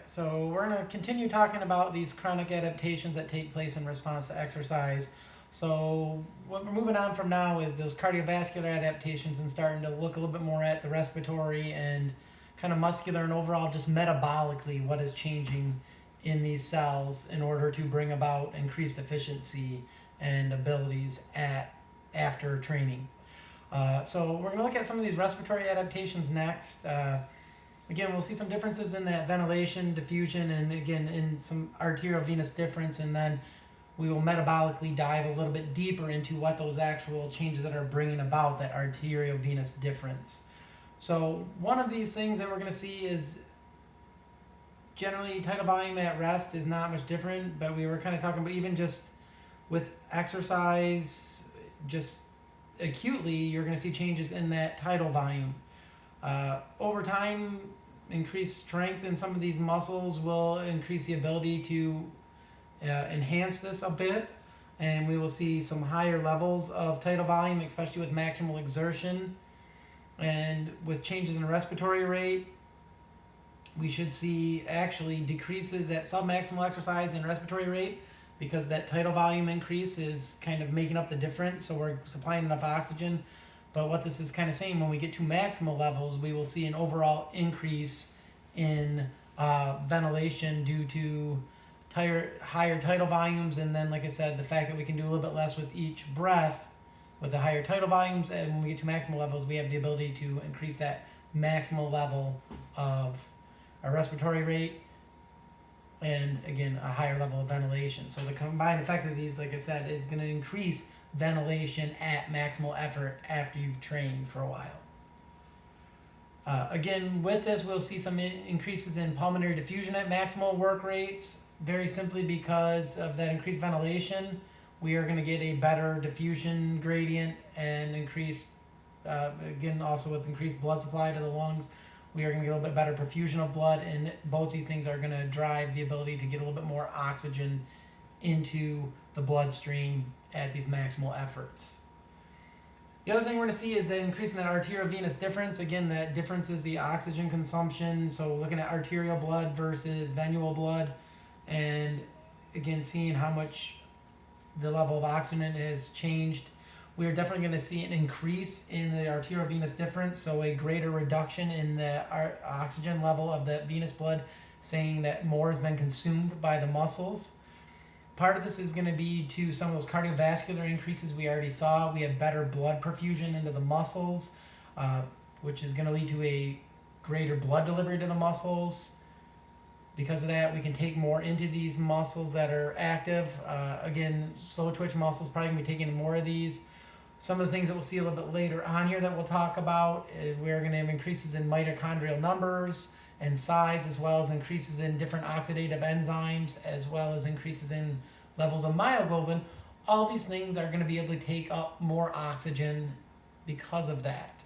So we're going to continue talking about these chronic adaptations that take place in response to exercise. So what we're moving on from now is those cardiovascular adaptations and starting to look a little bit more at the respiratory and kind of muscular and overall just metabolically what is changing in these cells in order to bring about increased efficiency and abilities after training. So we're going to look at some of these respiratory adaptations next. Again, we'll see some differences in that ventilation, diffusion, and again, in some arteriovenous difference, and then we will metabolically dive a little bit deeper into what those actual changes that are bringing about that arteriovenous difference. So one of these things that we're going to see is generally tidal volume at rest is not much different, but we were kind of talking about even just with exercise, just acutely, you're going to see changes in that tidal volume. Over time, increased strength in some of these muscles will increase the ability to enhance this a bit, and we will see some higher levels of tidal volume, especially with maximal exertion. And with changes in respiratory rate, we should see actually decreases at submaximal exercise and respiratory rate, because that tidal volume increase is kind of making up the difference, so we're supplying enough oxygen. But what this is kind of saying, when we get to maximal levels, we will see an overall increase in ventilation due to higher tidal volumes, and then, like I said, the fact that we can do a little bit less with each breath with the higher tidal volumes, and when we get to maximal levels, we have the ability to increase that maximal level of our respiratory rate, and again, a higher level of ventilation. So the combined effect of these, like I said, is going to increase ventilation at maximal effort after you've trained for a while. Again, with this, we'll see some increases in pulmonary diffusion at maximal work rates, very simply because of that increased ventilation. We are going to get a better diffusion gradient and increased, again, also with increased blood supply to the lungs, we are going to get a little bit better perfusion of blood, and both these things are going to drive the ability to get a little bit more oxygen into the bloodstream at these maximal efforts. The other thing we're going to see is that increase in that arteriovenous difference. Again, that difference is the oxygen consumption. So looking at arterial blood versus venule blood, and again, seeing how much the level of oxygen has changed. We are definitely going to see an increase in the arteriovenous difference, so a greater reduction in the oxygen level of the venous blood, saying that more has been consumed by the muscles. Part of this is going to be to some of those cardiovascular increases we already saw. We have better blood perfusion into the muscles, which is going to lead to a greater blood delivery to the muscles. Because of that, we can take more into these muscles that are active. Again, slow twitch muscles probably going to be taking more of these. Some of the things that we'll see a little bit later on here that we'll talk about, we're going to have increases in mitochondrial numbers and size, as well as increases in different oxidative enzymes, as well as increases in levels of myoglobin. All these things are going to be able to take up more oxygen because of that.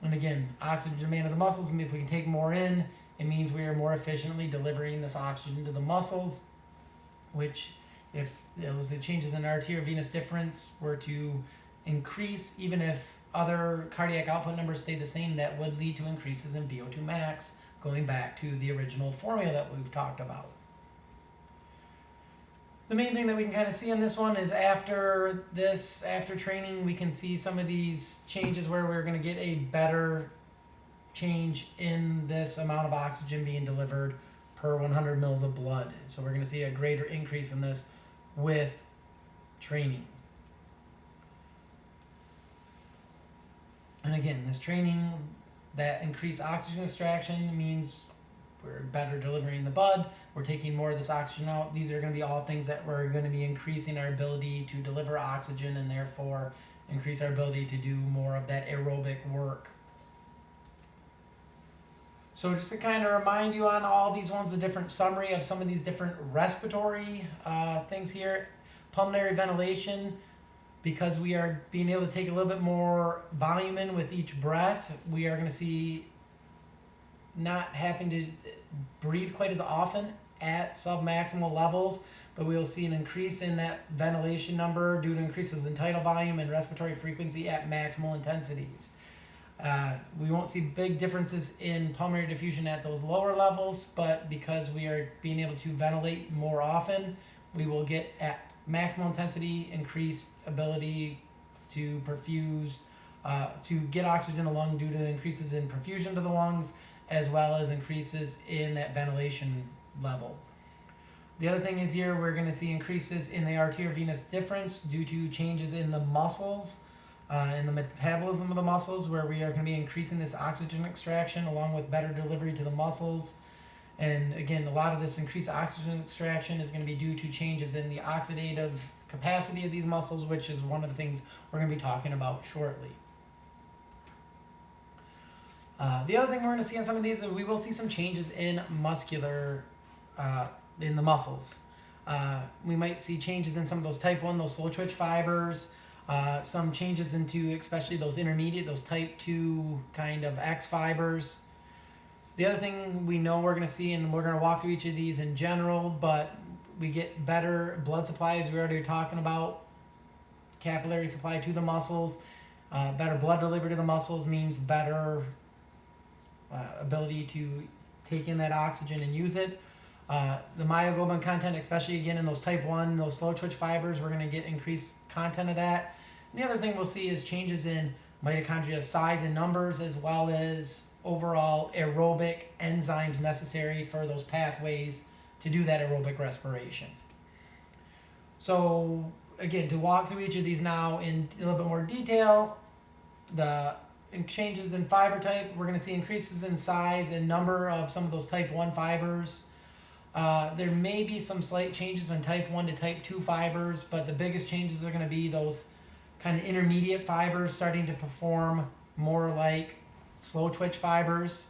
And again, oxygen demand of the muscles, if we can take more in, it means we are more efficiently delivering this oxygen to the muscles, which, if those changes in arteriovenous difference were to increase, even if other cardiac output numbers stay the same, that would lead to increases in VO2 max, going back to the original formula that we've talked about. The main thing that we can kind of see in this one is after training, we can see some of these changes where we're going to get a better change in this amount of oxygen being delivered per 100 mils of blood. So we're going to see a greater increase in this with training. And again, this training, that increased oxygen extraction means we're better delivering the blood, we're taking more of this oxygen out. These are going to be all things that we're going to be increasing our ability to deliver oxygen, and therefore increase our ability to do more of that aerobic work. So just to kind of remind you on all these ones, the different summary of some of these different respiratory things here. Pulmonary ventilation, because we are being able to take a little bit more volume in with each breath, we are going to see not having to breathe quite as often at submaximal levels, but we will see an increase in that ventilation number due to increases in tidal volume and respiratory frequency at maximal intensities. We won't see big differences in pulmonary diffusion at those lower levels, but because we are being able to ventilate more often, we will get at maximal intensity increased ability to perfuse, to get oxygen to the lung due to increases in perfusion to the lungs, as well as increases in that ventilation level. The other thing is here, we're going to see increases in the arteriovenous difference due to changes in the muscles, in the metabolism of the muscles, where we are going to be increasing this oxygen extraction along with better delivery to the muscles. And again, a lot of this increased oxygen extraction is going to be due to changes in the oxidative capacity of these muscles, which is one of the things we're going to be talking about shortly. The other thing we're going to see on some of these is we will see some changes in in the muscles. We might see changes in some of those type 1, those slow twitch fibers, some changes into especially those intermediate, those type 2 kind of X fibers. The other thing we know we're going to see, and we're going to walk through each of these in general, but we get better blood supply, as we already were talking about, capillary supply to the muscles. Better blood delivery to the muscles means better ability to take in that oxygen and use it. The myoglobin content, especially again in those type 1, those slow twitch fibers, we're going to get increased content of that. And the other thing we'll see is changes in mitochondria size and numbers, as well as overall aerobic enzymes necessary for those pathways to do that aerobic respiration. So again, to walk through each of these now in a little bit more detail, the changes in fiber type, we're going to see increases in size and number of some of those type 1 fibers. There may be some slight changes in type 1 to type 2 fibers, but the biggest changes are going to be those kind of intermediate fibers starting to perform more like slow twitch fibers.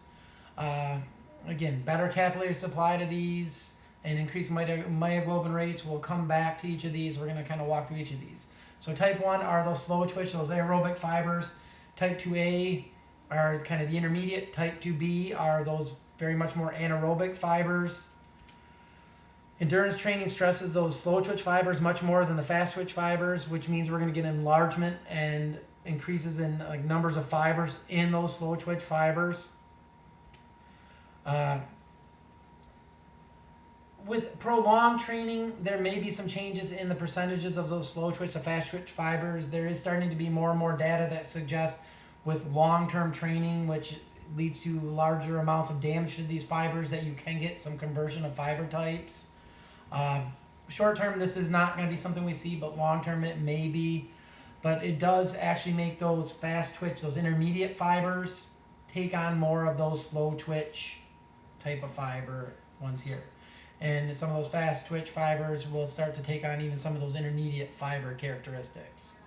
Again, better capillary supply to these and increased myoglobin rates. We'll come back to each of these. We're going to kind of walk through each of these. So type 1 are those slow twitch, those aerobic fibers. Type 2A are kind of the intermediate. Type 2B are those very much more anaerobic fibers. Endurance training stresses those slow twitch fibers much more than the fast twitch fibers, which means we're going to get enlargement and increases in like numbers of fibers in those slow twitch fibers. With prolonged training, there may be some changes in the percentages of those slow twitch to fast twitch fibers. There is starting to be more and more data that suggests with long-term training, which leads to larger amounts of damage to these fibers, that you can get some conversion of fiber types. Short term, this is not going to be something we see, but long term it may be. But it does actually make those fast twitch, those intermediate fibers, take on more of those slow twitch type of fiber ones here. And some of those fast twitch fibers will start to take on even some of those intermediate fiber characteristics.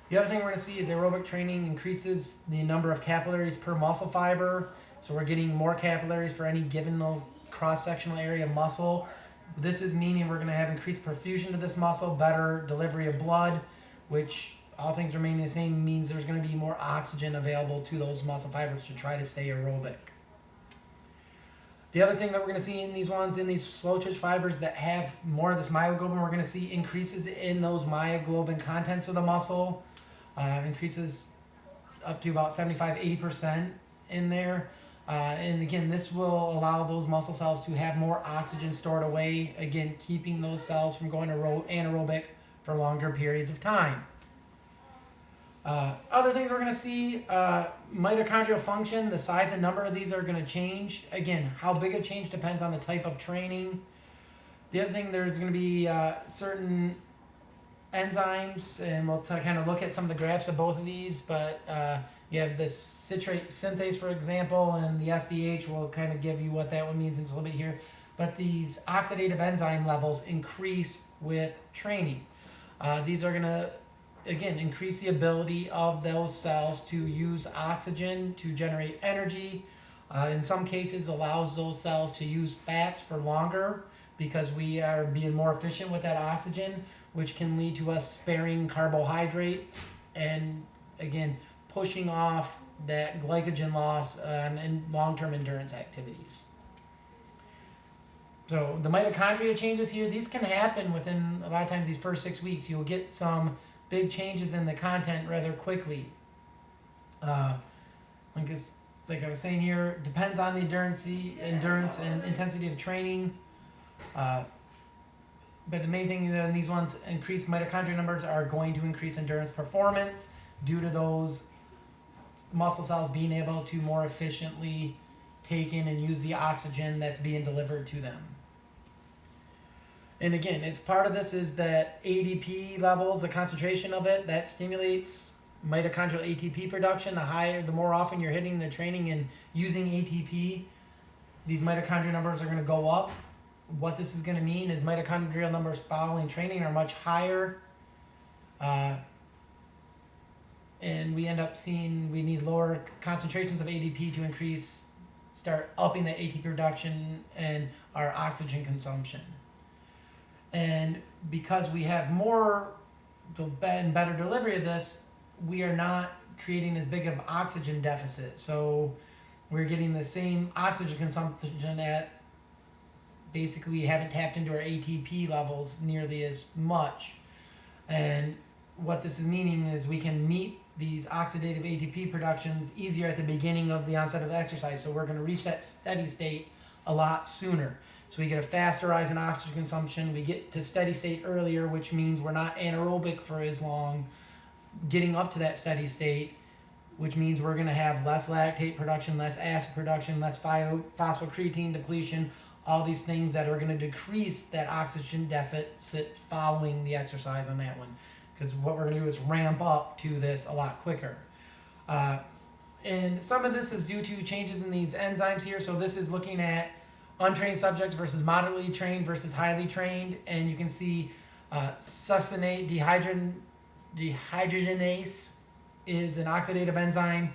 The other thing we're going to see is aerobic training increases the number of capillaries per muscle fiber. So we're getting more capillaries for any given cross-sectional area of muscle. This is meaning we're going to have increased perfusion to this muscle, better delivery of blood, which, all things remaining the same, means there's going to be more oxygen available to those muscle fibers to try to stay aerobic. The other thing that we're going to see in these ones, in these slow twitch fibers that have more of this myoglobin, we're going to see increases in those myoglobin contents of the muscle, increases up to about 75-80% in there. And again, this will allow those muscle cells to have more oxygen stored away, again, keeping those cells from going anaerobic for longer periods of time. Other things we're going to see, mitochondrial function, the size and number of these are going to change. Again, how big a change depends on the type of training. The other thing, there's going to be certain enzymes, and we'll kind of look at some of the graphs of both of these, but you have this citrate synthase, for example, and the SDH will kind of give you what that one means in a little bit here. But these oxidative enzyme levels increase with training. These are going to, again, increase the ability of those cells to use oxygen to generate energy. In some cases, allows those cells to use fats for longer because we are being more efficient with that oxygen, which can lead to us sparing carbohydrates and, again, pushing off that glycogen loss in long-term endurance activities. So the mitochondria changes here, these can happen within, a lot of times, these first 6 weeks. You'll get some big changes in the content rather quickly. like I was saying here, depends on the endurance and intensity of training. But the main thing in these ones, increased mitochondria numbers are going to increase endurance performance due to those muscle cells being able to more efficiently take in and use the oxygen that's being delivered to them. And again, it's part of this is that ADP levels, the concentration of it, that stimulates mitochondrial ATP production. The more often you're hitting the training and using ATP, these mitochondria numbers are going to go up. What this is going to mean is mitochondrial numbers following training are much higher, and we end up seeing we need lower concentrations of ADP to start upping the ATP production and our oxygen consumption. And because we have more and better delivery of this, we are not creating as big of oxygen deficit. So we're getting the same oxygen consumption at basically we haven't tapped into our ATP levels nearly as much. And what this is meaning is we can meet these oxidative ATP productions easier at the beginning of the onset of the exercise. So we're going to reach that steady state a lot sooner. So we get a faster rise in oxygen consumption. We get to steady state earlier, which means we're not anaerobic for as long, getting up to that steady state, which means we're going to have less lactate production, less acid production, less phosphocreatine depletion, all these things that are going to decrease that oxygen deficit following the exercise on that one. Because what we're going to do is ramp up to this a lot quicker. And some of this is due to changes in these enzymes here. So this is looking at untrained subjects versus moderately trained versus highly trained. And you can see succinate dehydrogenase is an oxidative enzyme.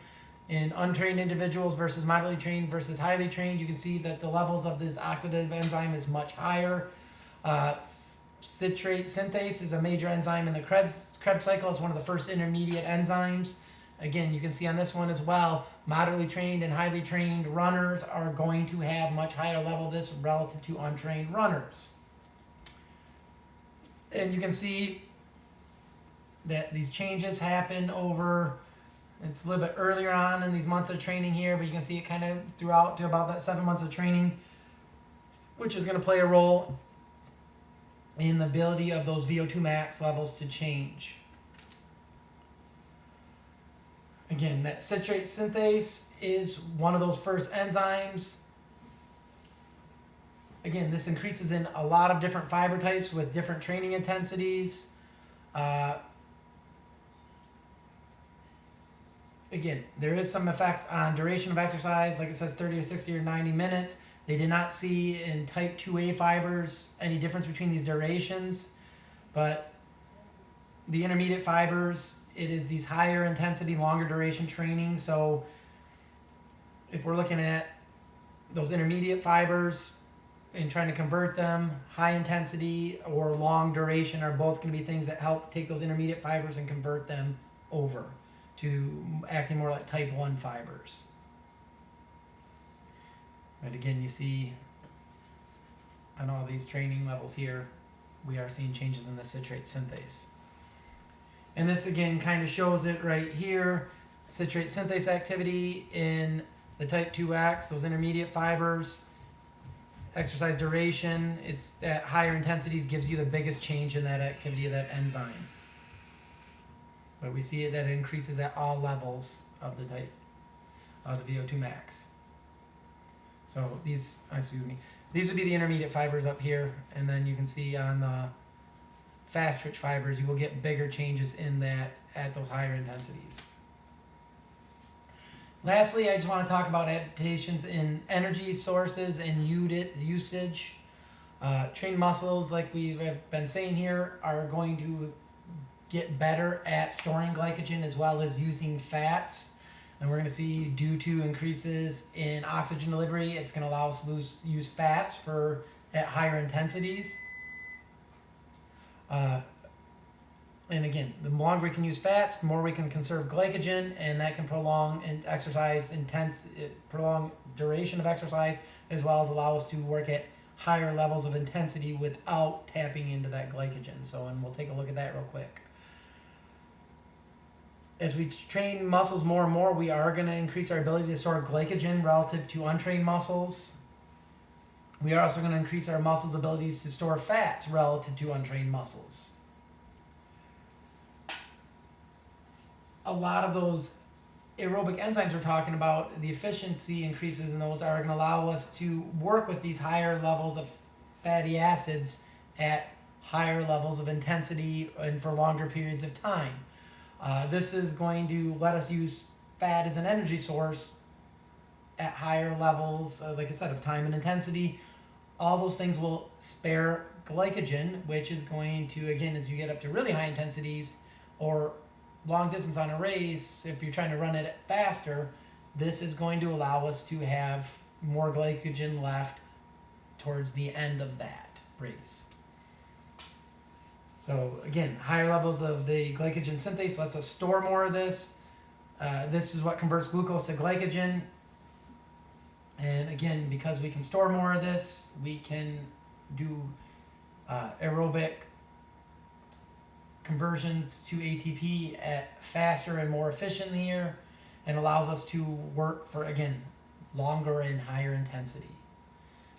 In untrained individuals versus moderately trained versus highly trained, you can see that the levels of this oxidative enzyme is much higher. Citrate synthase is a major enzyme in the Krebs cycle. It's one of the first intermediate enzymes. Again, you can see on this one as well, moderately trained and highly trained runners are going to have much higher level of this relative to untrained runners. And you can see that these changes happen over, it's a little bit earlier on in these months of training here, but you can see it kind of throughout to about that 7 months of training, which is going to play a role in the ability of those VO2 max levels to change. Again, that citrate synthase is one of those first enzymes. Again, this increases in a lot of different fiber types with different training intensities. Again, there is some effects on duration of exercise, like it says 30 or 60 or 90 minutes. They did not see in type 2A fibers any difference between these durations, but the intermediate fibers, it is these higher intensity, longer duration training. So if we're looking at those intermediate fibers and trying to convert them, high intensity or long duration are both going to be things that help take those intermediate fibers and convert them over to acting more like type 1 fibers. But again, you see on all these training levels here, we are seeing changes in the citrate synthase. And this again kind of shows it right here. Citrate synthase activity in the type 2X, those intermediate fibers, exercise duration, it's at higher intensities gives you the biggest change in that activity of that enzyme. But we see that it increases at all levels of the type of the VO2 max. So these would be the intermediate fibers up here, and then you can see on the fast twitch fibers, you will get bigger changes in that at those higher intensities. Lastly, I just want to talk about adaptations in energy sources and usage. Trained muscles, like we've been saying here, are going to get better at storing glycogen as well as using fats. And we're going to see due to increases in oxygen delivery, it's going to allow us to use fats at higher intensities. And again, the longer we can use fats, the more we can conserve glycogen, and that can prolong prolong duration of exercise, as well as allow us to work at higher levels of intensity without tapping into that glycogen. And we'll take a look at that real quick. as we train muscles more and more, we are going to increase our ability to store glycogen relative to untrained muscles. We are also going to increase our muscles' abilities to store fats relative to untrained muscles. A lot of those aerobic enzymes we're talking about, the efficiency increases in those are going to allow us to work with these higher levels of fatty acids at higher levels of intensity and for longer periods of time. This is going to let us use fat as an energy source at higher levels, like I said, of time and intensity. All those things will spare glycogen, which is going to, again, as you get up to really high intensities or long distance on a race, if you're trying to run it faster, this is going to allow us to have more glycogen left towards the end of that race. So again, higher levels of the glycogen synthase lets us store more of this. This is what converts glucose to glycogen. And again, because we can store more of this, we can do aerobic conversions to ATP at faster and more efficiently here, and allows us to work for, again, longer and higher intensity.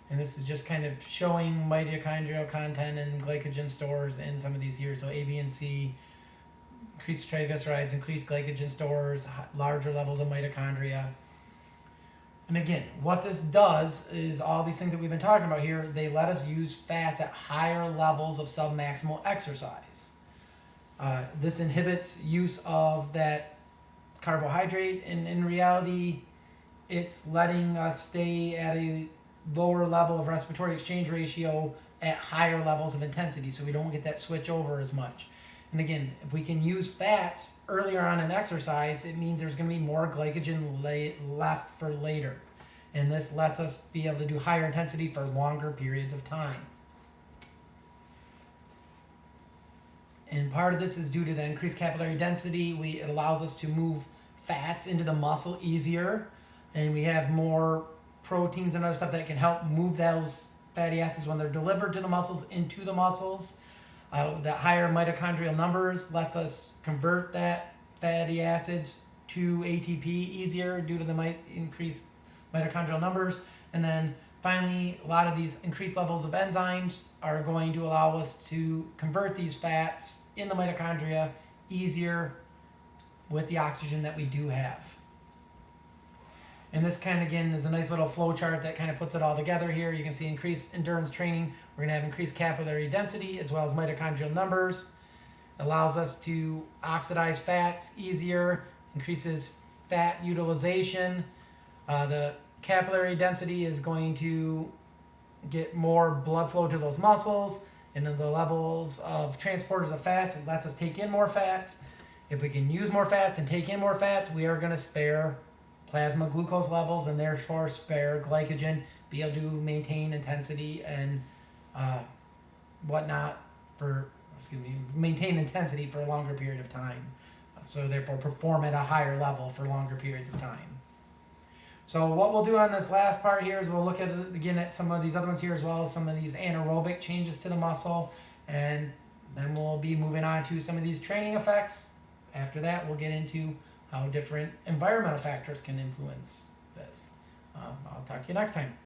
And this is just kind of showing mitochondrial content and glycogen stores in some of these here. So A, B, and C, increased triglycerides, increased glycogen stores, larger levels of mitochondria. And again, what this does is all these things that we've been talking about here, they let us use fats at higher levels of submaximal exercise. This inhibits use of that carbohydrate, and in reality, it's letting us stay at a lower level of respiratory exchange ratio at higher levels of intensity, so we don't get that switch over as much. And again, if we can use fats earlier on in exercise, it means there's going to be more glycogen left for later. And this lets us be able to do higher intensity for longer periods of time. And part of this is due to the increased capillary density. It allows us to move fats into the muscle easier, and we have more proteins and other stuff that can help move those fatty acids when they're delivered to the muscles into the muscles. The higher mitochondrial numbers lets us convert that fatty acids to ATP easier due to the increased mitochondrial numbers. And then finally, a lot of these increased levels of enzymes are going to allow us to convert these fats in the mitochondria easier with the oxygen that we do have. And this kind of, again, is a nice little flow chart that kind of puts it all together here. You can see increased endurance training. We're going to have increased capillary density as well as mitochondrial numbers. Allows us to oxidize fats easier, increases fat utilization. The capillary density is going to get more blood flow to those muscles, and then the levels of transporters of fats, it lets us take in more fats. If we can use more fats and take in more fats, we are going to spare plasma glucose levels and therefore spare glycogen, be able to maintain intensity and maintain intensity for a longer period of time. So therefore perform at a higher level for longer periods of time. So what we'll do on this last part here is we'll look at, again, at some of these other ones here as well as some of these anaerobic changes to the muscle, and then we'll be moving on to some of these training effects. After that, we'll get into how different environmental factors can influence this. I'll talk to you next time.